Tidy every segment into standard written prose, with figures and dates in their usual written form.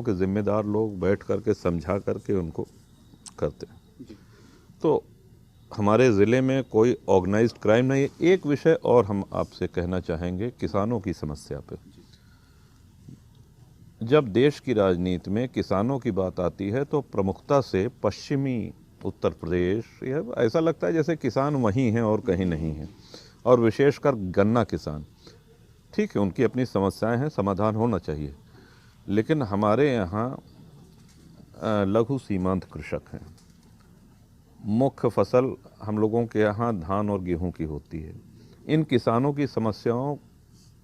के जिम्मेदार लोग बैठ करके समझा करके उनको करते हैं। तो हमारे ज़िले में कोई ऑर्गेनाइज्ड क्राइम नहीं है। एक विषय और हम आपसे कहना चाहेंगे किसानों की समस्या पे। जब देश की राजनीति में किसानों की बात आती है तो प्रमुखता से पश्चिमी उत्तर प्रदेश, यह ऐसा लगता है जैसे किसान वहीं हैं और कहीं नहीं हैं, और विशेषकर गन्ना किसान। ठीक है, उनकी अपनी समस्याएं हैं, समाधान होना चाहिए, लेकिन हमारे यहाँ लघु सीमांत कृषक हैं। मुख्य फसल हम लोगों के यहाँ धान और गेहूं की होती है। इन किसानों की समस्याओं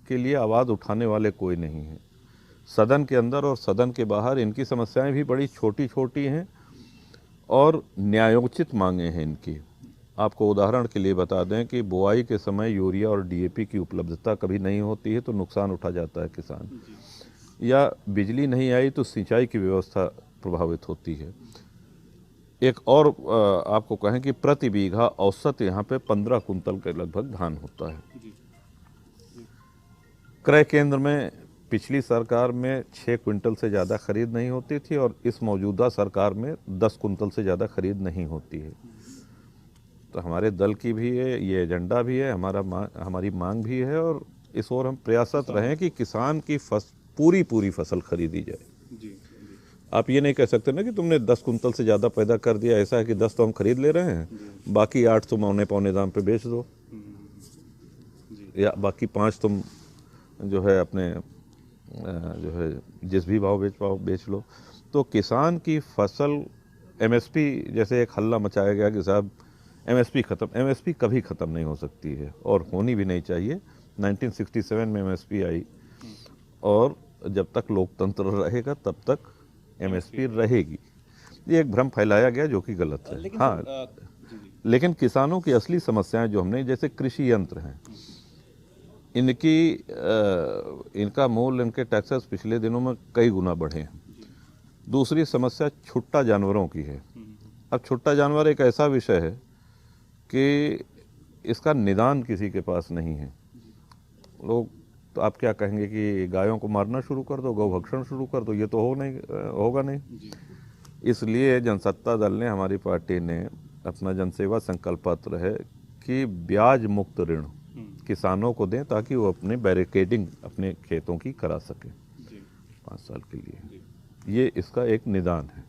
के लिए आवाज़ उठाने वाले कोई नहीं है। सदन के अंदर और सदन के बाहर इनकी समस्याएं भी बड़ी छोटी छोटी हैं और न्यायोचित मांगे हैं इनकी। आपको उदाहरण के लिए बता दें कि बुआई के समय यूरिया और डीएपी की उपलब्धता कभी नहीं होती है तो नुकसान उठा जाता है किसान, या बिजली नहीं आई तो सिंचाई की व्यवस्था प्रभावित होती है। एक और आपको कहें कि प्रति बीघा औसत यहाँ पे 15 कुंतल के लगभग धान होता है। क्रय केंद्र में पिछली सरकार में 6 क्विंटल से ज़्यादा खरीद नहीं होती थी और इस मौजूदा सरकार में 10 कुंतल से ज़्यादा खरीद नहीं होती है। तो हमारे दल की भी है, ये एजेंडा भी है, हमारी मांग भी है, और इस ओर हम प्रयासरत रहें कि किसान की पूरी फसल खरीदी जाए। आप ये नहीं कह सकते ना कि तुमने 10 कुंतल से ज़्यादा पैदा कर दिया, ऐसा है कि 10 तो हम खरीद ले रहे हैं, बाकी 8 तुम पौने दाम पे बेच दो, या बाकी 5 तुम जो है अपने जो है जिस भी भाव बेच लो। तो किसान की फसल एमएसपी, जैसे एक हल्ला मचाया गया कि साहब एमएसपी ख़त्म, एमएसपी कभी ख़त्म नहीं हो सकती है और होनी भी नहीं चाहिए। 1967 में एमएसपी आई, और जब तक लोकतंत्र रहेगा तब तक एमएसपी रहेगी। ये एक भ्रम फैलाया गया जो कि गलत है। हाँ, लेकिन किसानों की असली समस्याएं जो हमने, जैसे कृषि यंत्र हैं, इनका मूल्य, इनके टैक्सेस पिछले दिनों में कई गुना बढ़े हैं। दूसरी समस्या छुट्टा जानवरों की है। अब छुट्टा जानवर एक ऐसा विषय है कि इसका निदान किसी के पास नहीं है। लोग, तो आप क्या कहेंगे कि गायों को मारना शुरू कर दो, गौभक्षण शुरू कर दो, ये तो होगा नहीं। इसलिए जनसत्ता दल ने, हमारी पार्टी ने अपना जनसेवा संकल्प पत्र है कि ब्याज मुक्त ऋण किसानों को दें ताकि वो अपने बैरिकेडिंग अपने खेतों की करा सके 5 साल के लिए। ये इसका एक निदान है।